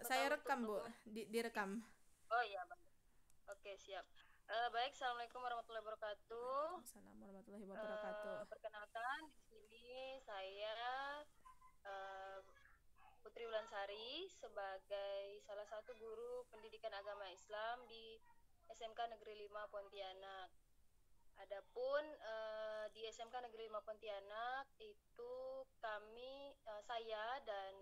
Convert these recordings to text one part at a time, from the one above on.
Saya Pertama untuk rekam, Bu. Direkam. oh iya, Bang. Oke, siap. Baik, Assalamualaikum warahmatullahi wabarakatuh. Waalaikumsalam warahmatullahi wabarakatuh. Perkenalkan, di sini saya eh, Putri Wulansari sebagai salah satu guru pendidikan agama Islam di SMK Negeri 5 Pontianak. Adapun di SMK Negeri 5 Pontianak itu saya dan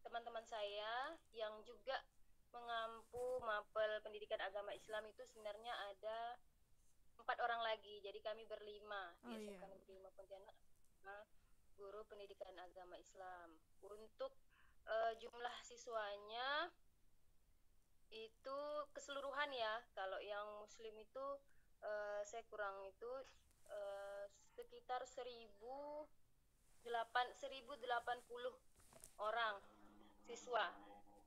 teman-teman saya yang juga mengampu mapel pendidikan agama Islam itu sebenarnya ada 4 orang lagi. Jadi kami berlima di Oh SMK iya. Negeri 5 Pontianak, guru pendidikan agama Islam. Untuk jumlah siswanya itu keseluruhan ya. Kalau yang Muslim itu saya kurang itu sekitar 1080 orang siswa.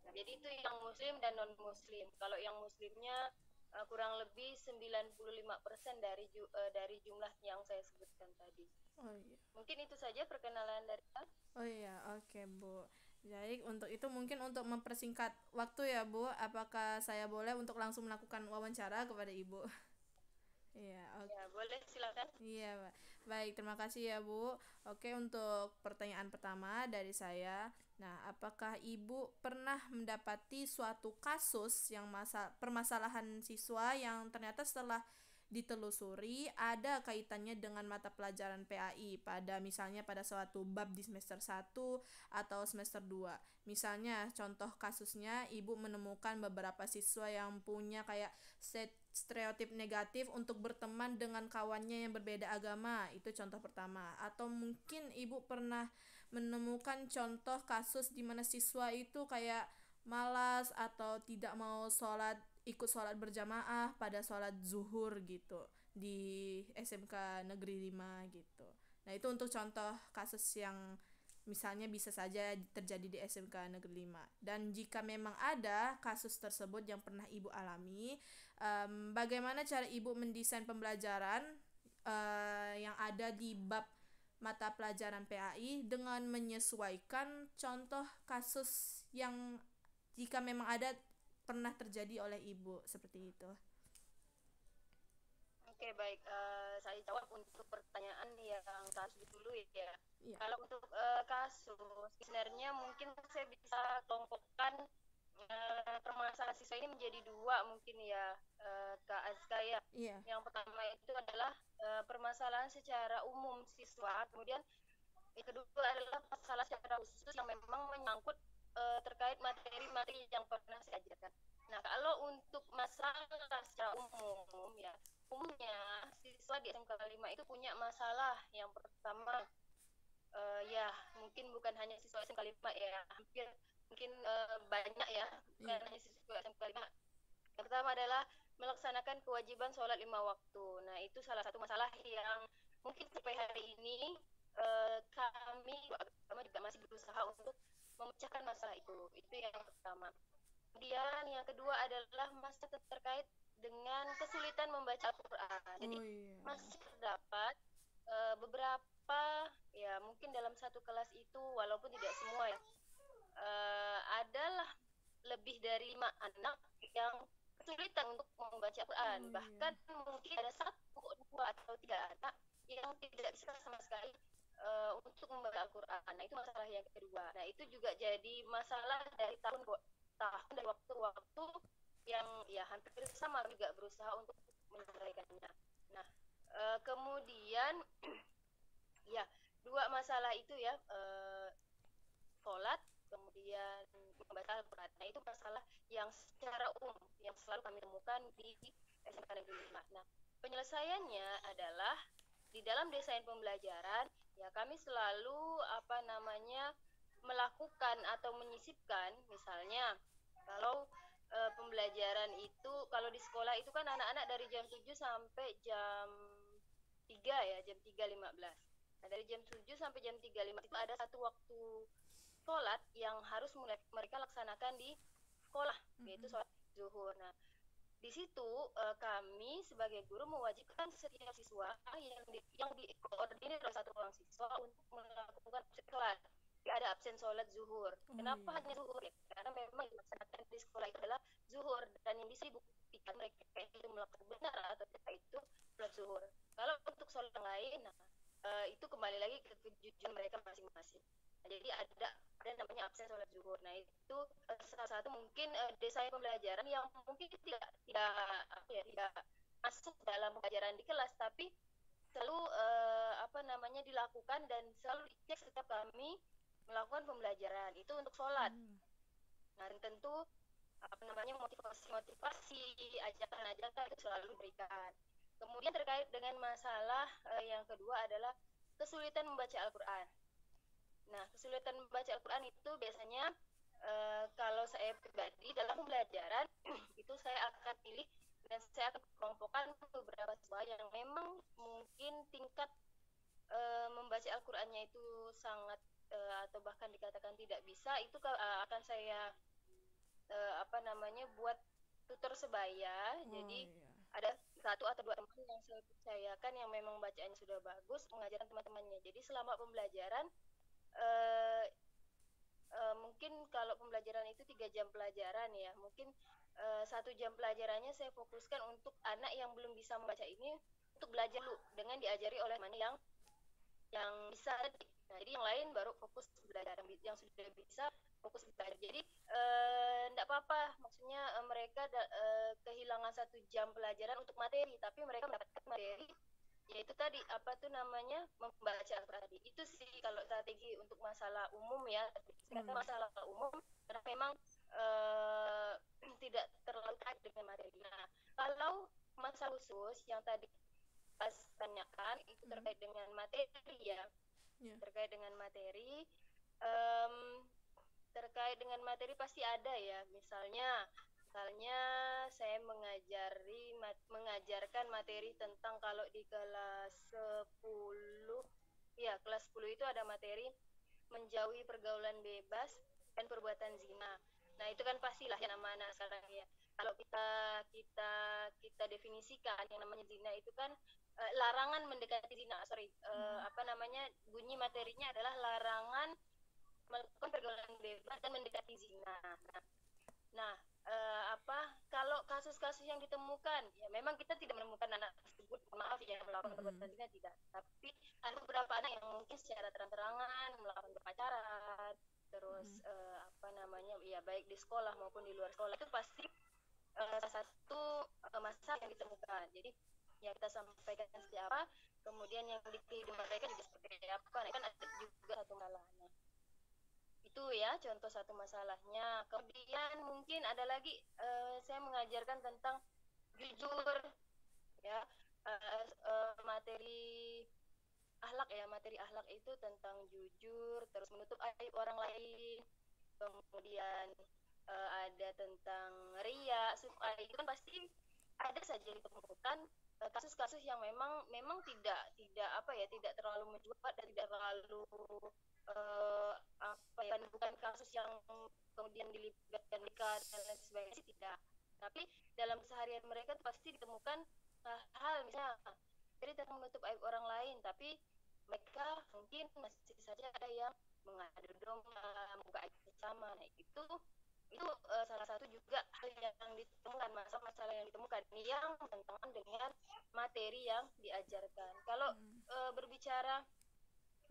Nah, jadi itu yang Muslim dan non Muslim. Kalau yang Muslimnya kurang lebih 95% dari jumlah yang saya sebutkan tadi. Oh iya. Mungkin itu saja perkenalan dari saya. Oh iya, oke, Bu. Jadi untuk itu mungkin untuk mempersingkat waktu ya, Bu, apakah saya boleh untuk langsung melakukan wawancara kepada Ibu? Iya, oke. Ya, boleh silakan. Iya, Pak. Baik, terima kasih ya, Bu. Oke, untuk pertanyaan pertama dari saya. Nah, apakah Ibu pernah mendapati suatu kasus yang permasalahan siswa yang ternyata setelah ditelusuri ada kaitannya dengan mata pelajaran PAI pada misalnya pada suatu bab di semester 1 atau semester 2. Misalnya contoh kasusnya Ibu menemukan beberapa siswa yang punya kayak stereotip negatif untuk berteman dengan kawannya yang berbeda agama. Itu contoh pertama. Atau mungkin Ibu pernah menemukan contoh kasus di mana siswa itu kayak malas atau tidak mau ikut sholat berjamaah pada sholat zuhur gitu di SMK Negeri 5 gitu. Nah, itu untuk contoh kasus yang misalnya bisa saja terjadi di SMK Negeri 5. Dan jika memang ada kasus tersebut yang pernah Ibu alami, bagaimana cara Ibu mendesain pembelajaran yang ada di bab mata pelajaran PAI dengan menyesuaikan contoh kasus yang jika memang ada pernah terjadi oleh Ibu seperti itu. Oke, baik. Saya jawab untuk pertanyaan yang kasus dulu ya. Iya. Kalau untuk kasus, sebenarnya mungkin saya bisa kelompokkan permasalahan siswa ini menjadi dua mungkin ya, Kak Azka ya. Iya. Yang pertama itu adalah permasalahan secara umum siswa, kemudian yang kedua adalah masalah secara khusus yang memang menyangkut terkait materi-materi yang pernah saya ajarkan. Nah, kalau untuk masalah secara umum ya, umumnya siswa di SMK 5 itu punya masalah. Yang pertama ya mungkin bukan hanya siswa SMK 5 ya, hampir mungkin banyak ya, bukan Iya. hanya siswa SMK 5. Yang pertama adalah melaksanakan kewajiban sholat 5 waktu. Nah, itu salah satu masalah yang mungkin sampai hari ini kami agama juga masih berusaha untuk memecahkan masalah itu. Itu yang pertama. Kemudian yang kedua adalah masalah terkait dengan kesulitan membaca Al-Quran. Jadi Oh iya. masih terdapat beberapa ya mungkin dalam satu kelas itu walaupun tidak semua ya adalah lebih dari 5 anak yang kesulitan untuk membaca Al-Quran. Oh iya. Bahkan mungkin ada satu, dua atau tiga anak yang tidak bisa sama sekali untuk membaca Al-Quran. Nah, itu masalah yang kedua. Nah, itu juga jadi masalah dari tahun dari waktu-waktu yang ya hampir sama juga berusaha untuk menyelesaikannya. Nah, kemudian ya dua masalah itu ya sholat kemudian membaca Al-Quran. Nah, itu masalah yang secara umum yang selalu kami temukan di SMK Negeri 5. Nah, penyelesaiannya adalah di dalam desain pembelajaran ya kami selalu melakukan atau menyisipkan misalnya kalau pembelajaran itu kalau di sekolah itu kan anak-anak dari jam 7 sampai jam 3 ya, jam 3.15. Nah, dari jam 7 sampai jam 3.15 itu ada satu waktu sholat yang harus mereka laksanakan di sekolah, yaitu sholat zuhur. Nah, di situ kami sebagai guru mewajibkan setiap siswa yang dikoordinir oleh satu orang siswa untuk melakukan absen sholat. Jadi ada absen sholat zuhur. Oh Kenapa iya. hanya zuhur? Ya, karena memang dilaksanakan satu mungkin desain pembelajaran yang mungkin tidak apa ya, tidak masuk dalam pembelajaran di kelas, tapi selalu apa namanya dilakukan dan selalu dicek setiap kami melakukan pembelajaran itu untuk sholat. Nah, tentu apa namanya motivasi ajakan-ajakan itu selalu diberikan. Kemudian terkait dengan masalah yang kedua adalah kesulitan membaca Al-Quran. Nah, kesulitan membaca Al-Quran itu biasanya kalau saya pribadi dalam pembelajaran itu saya akan pilih dan saya akan kelompokkan beberapa siswa yang memang mungkin tingkat membaca Al-Qurannya itu sangat atau bahkan dikatakan tidak bisa, itu akan saya apa namanya buat tutor sebaya. Jadi ada satu atau dua teman yang saya percayakan yang memang bacaannya sudah bagus mengajarkan teman-temannya. Jadi selama pembelajaran mungkin kalau pembelajaran itu 3 jam pelajaran ya, mungkin 1 jam pelajarannya saya fokuskan untuk anak yang belum bisa membaca ini untuk belajar dulu dengan diajari oleh mana yang bisa. Nah, jadi yang lain baru fokus belajar, yang sudah bisa fokus belajar. Jadi enggak apa-apa, maksudnya mereka kehilangan 1 jam pelajaran untuk materi, tapi mereka mendapatkan materi yaitu tadi apa tuh namanya membaca tadi. Itu sih kalau strategi untuk masalah umum ya, masalah umum karena memang tidak terlalu terkait dengan materi. Nah, kalau masalah khusus yang tadi pas tanyakan itu terkait dengan materi ya, terkait dengan materi terkait dengan materi pasti ada ya. Misalnya saya mengajarkan materi tentang kalau di kelas 10 ya, kelas 10 itu ada materi menjauhi pergaulan bebas dan perbuatan zina. Nah, itu kan pastilah yang namanya sekarang ya. Kalau kita definisikan yang namanya zina itu kan larangan mendekati zina. Apa namanya? Bunyi materinya adalah larangan melakukan pergaulan bebas dan mendekati zina. Nah, kalau kasus-kasus yang ditemukan, ya memang kita tidak menemukan anak tersebut, maaf ya, melakukan perbuatan zina tidak. Tapi ada beberapa anak yang mungkin secara terang-terangan melakukan berpacaran, terus apa namanya, ya baik di sekolah maupun di luar sekolah, itu pasti salah satu masalah yang ditemukan. Jadi yang kita sampaikan seperti apa, kemudian yang di kehidupan mereka juga seperti apa, nah, kan ada juga satu masalah. Itu ya contoh satu masalahnya. Kemudian mungkin ada lagi saya mengajarkan tentang jujur ya, materi akhlak itu tentang jujur, terus menutup aib orang lain. Kemudian ada tentang ria, sum'ah, itu kan pasti ada saja ditemukan kasus-kasus yang memang tidak apa ya, tidak terlalu mencuat dan tidak terlalu apa ya, bukan kasus yang kemudian dilibatkan nikah dan lain sebagainya sih tidak. Tapi dalam keseharian mereka pasti ditemukan hal misalnya jadi tidak menutup aib orang lain, tapi mereka mungkin masih saja ada yang mengadu domba, membuka aib bersama. Nah, itu salah satu juga hal yang ditemukan, masalah yang ditemukan yang bertentangan dengan materi yang diajarkan. Kalau berbicara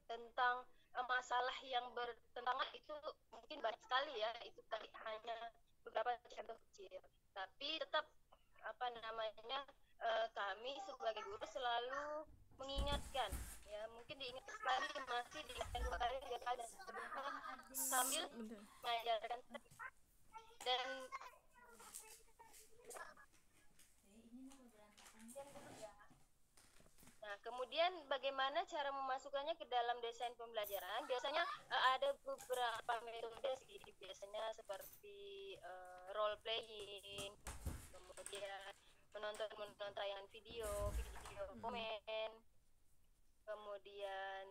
tentang masalah yang bertentangan itu mungkin banyak sekali ya, itu tadi hanya beberapa contoh kecil, tapi tetap apa namanya kami sebagai guru selalu mengingatkan ya, mungkin diingat sekali, masih diingatkan 2 kali 3 kali dan seterusnya sambil mengajarkan. Dan nah, kemudian bagaimana cara memasukkannya ke dalam desain pembelajaran? Biasanya ada beberapa metode sih, biasanya seperti role playing, kemudian menonton tayangan video komen, kemudian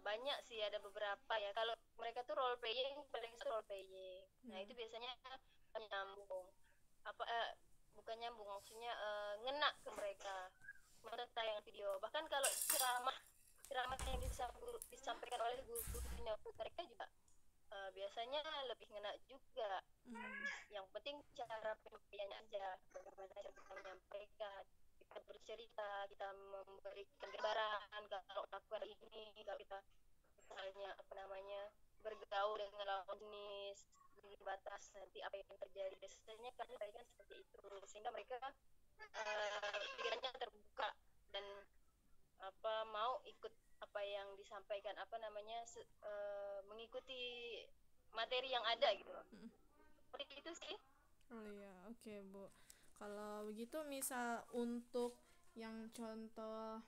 banyak sih, ada beberapa ya. Kalau mereka tuh role playing, paling sering role playing. Nah, itu biasanya nyambung. Bukan nyambung, maksudnya ngena ke mereka. Menonton tayangan video. Bahkan kalau ceramah yang disampaikan oleh guru-gurunya mereka juga biasanya lebih ngena juga. Yang penting cara penyampaiannya aja, bagaimana cara kita menyampaikan, kita bercerita, kita memberikan gambaran kalau melakukan ini, kalau kita misalnya apa namanya bergaul dengan lawan jenis, batas nanti apa yang terjadi. Biasanya kami bagikan seperti itu sehingga mereka pikirannya terbuka dan mau ikut apa yang disampaikan, mengikuti materi yang ada gitu. Mm. Seperti itu sih. Oh iya, oke Bu. Kalau begitu misal untuk yang contoh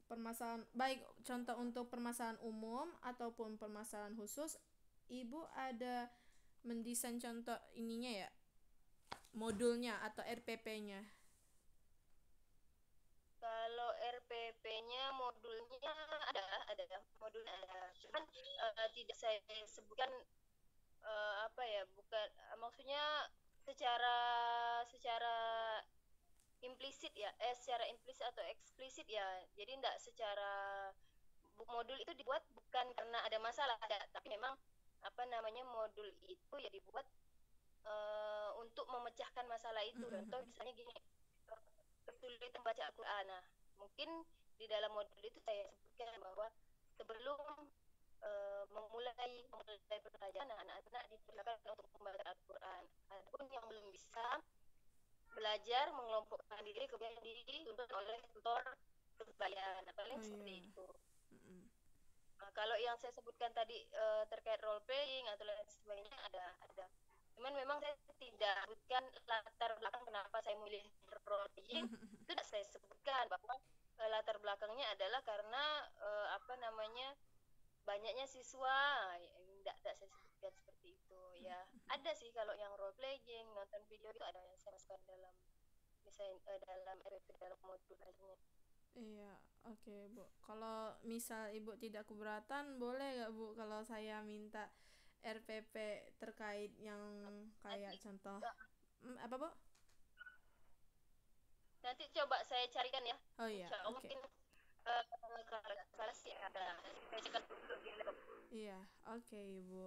permasalahan, baik contoh untuk permasalahan umum ataupun permasalahan khusus, Ibu ada mendesain contoh ininya ya, modulnya atau RPP-nya. Kalau RPP-nya modulnya ada modulnya ada. Cuman tidak saya sebutkan bukan maksudnya secara secara implisit ya, secara implisit atau eksplisit ya. Jadi tidak secara modul itu dibuat bukan karena ada masalah, ada, tapi memang modul itu ya dibuat untuk memecahkan masalah itu. Contoh misalnya gini, kesulitan baca Al-Quran. Nah, mungkin di dalam modul itu saya sebutkan bahwa sebelum memulai pelajaran, anak-anak dipersilakan untuk membaca Al-Quran. Adapun yang belum bisa belajar mengelompokkan diri kemudian dituntut oleh tutor berbayar. Nah, paling seperti itu. Nah, kalau yang saya sebutkan tadi terkait role playing atau lain sebagainya ada. Cuman memang saya tidak sebutkan latar belakang kenapa saya memilih role playing. Itu tidak saya sebutkan bahwa latar belakangnya adalah karena banyaknya siswa. Tidak saya sebutkan seperti itu ya. Ada sih kalau yang role playing, nonton video itu ada yang saya masukkan dalam misalnya dalam RPP, dalam modul aja. Iya, oke Bu. Kalau misal Ibu tidak keberatan, boleh gak Bu kalau saya minta RPP terkait yang kayak contoh apa Bu? Nanti coba saya carikan ya. Oh iya, oke. Mungkin kalau salah sih ada. Saya cek dulu di laptop. Iya, oke Ibu.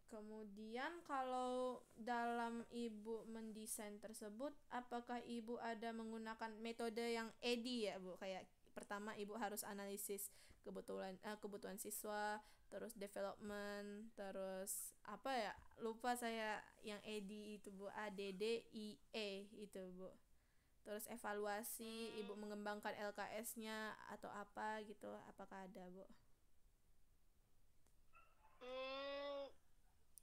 Kemudian kalau dalam Ibu mendesain tersebut, apakah Ibu ada menggunakan metode yang EDI ya Bu? Kayak pertama Ibu harus analisis kebutuhan siswa, terus development, terus apa ya? Lupa saya yang EDI itu Bu, ADDIE itu Bu. Terus evaluasi, Ibu mengembangkan LKS-nya atau apa gitu, apakah ada Bu?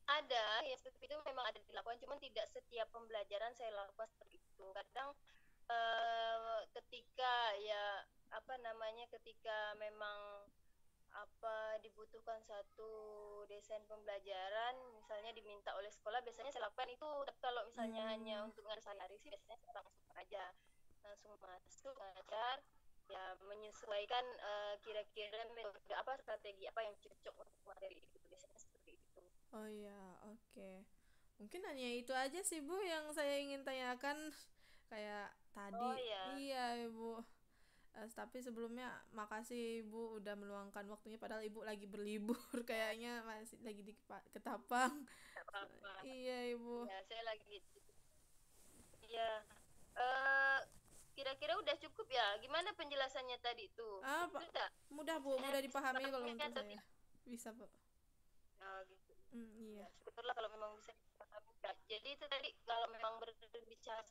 Ada ya, seperti itu memang ada dilakukan, cuman tidak setiap pembelajaran saya lakukan seperti itu. Kadang ketika memang dibutuhkan satu desain pembelajaran, misalnya diminta oleh sekolah, biasanya saya lakukan itu. Tapi kalau misalnya hanya untuk ngajar sehari sih biasanya saya langsung masuk ngajar ya, menyesuaikan kira-kira metode apa, strategi apa yang cocok untuk materi itu, biasanya seperti itu. Oh iya, oke. Mungkin hanya itu aja sih Bu yang saya ingin tanyakan kayak tadi. Oh ya. Iya Ibu. Tapi sebelumnya makasih Ibu udah meluangkan waktunya, padahal Ibu lagi berlibur kayaknya masih lagi di Ketapang. Apa-apa. Iya Ibu. Ya, saya lagi. Ya. Kira-kira udah cukup ya? Gimana penjelasannya tadi tuh? Mudah Bu, mudah dipahami kalau untuk saya. Bisa Bu. Nah, gitu. Iya. Ya, syukurlah kalau memang bisa dipahami. Jadi itu tadi kalau memang berbicara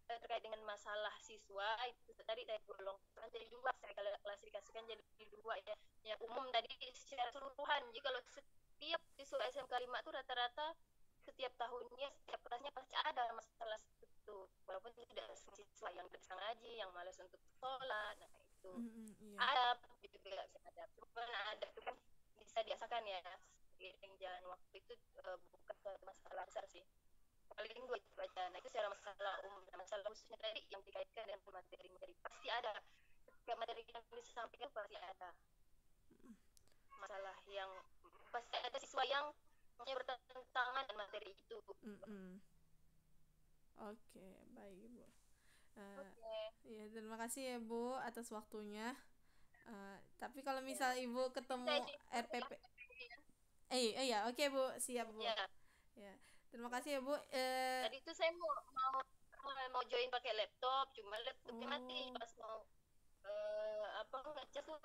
terkait dengan masalah siswa, itu tadi saya golongkan jadi dua, saya klasifikasikan jadi dua ya. Yang umum tadi secara keseluruhan. Jadi kalau setiap siswa SMK 5 itu rata-rata setiap tahunnya, setiap kelasnya pasti ada masalah itu. Walaupun tidak semua siswa yang bisa ngaji, yang malas untuk sholat, nah itu. Iya. Ada juga ada. Cuman ada itu kan bisa diasakan ya. Seiring jalan waktu itu bukan suatu masalah besar sih. Paling gue baca. Nah itu secara masalah umum. Masalah khususnya tadi yang dikaitkan dengan materi-materi pasti ada. Setiap materi yang disampaikan pasti ada masalah yang pasti ada siswa yang bertentangan dengan materi itu. Oke, baik Bu. Ya, terima kasih ya Bu atas waktunya. Tapi kalau misal Ibu ketemu RPP, iya, oke Bu, siap Bu. Ya, terima kasih ya Bu. Tadi itu saya mau join pakai laptop, cuma laptopnya mati pas mau ngecas tuh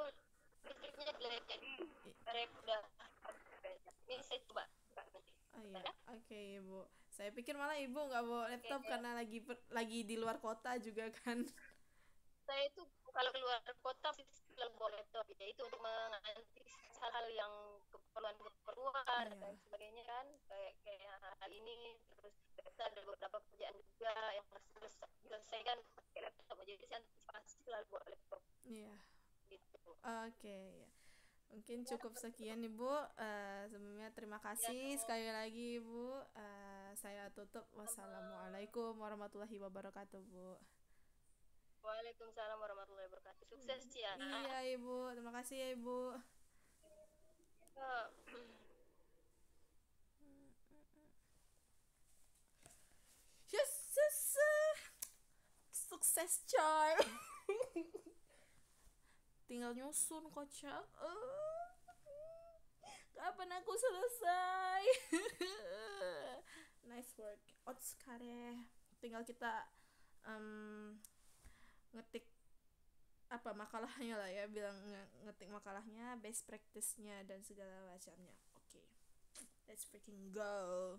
listriknya jelek, jadi udah ini saya coba nanti. Oh iya, oke Ibu. Saya pikir malah Ibu nggak bawa laptop Kayak karena lagi di luar kota juga kan. saya itu kalau keluar kota sih selalu bawa laptop ya, itu untuk mengantisipasi hal-hal yang keperluan dan Iya, sebagainya kan, kayak kayak hal ini, terus kita ada beberapa pekerjaan juga yang harus diselesaikan pakai laptop, jadi saya antisipasi selalu bawa laptop iya. gitu. Oke, ya. Mungkin cukup sekian Ibu. Sebelumnya terima Ya, kasih sekali lagi Ibu. Saya tutup. sama. Wassalamualaikum warahmatullahi wabarakatuh, Bu. Waalaikumsalam warahmatullahi wabarakatuh. Sukses ya. Iya Ibu, terima kasih ya Ibu. Ya. Yes, yes, sukses coy. Tinggal nyusun kocak. Kapan aku selesai? Nice work. Otskare. Tinggal kita em, ngetik apa makalahnya lah ya, bilang ngetik makalahnya, best practice-nya dan segala macamnya. Oke. Let's freaking go.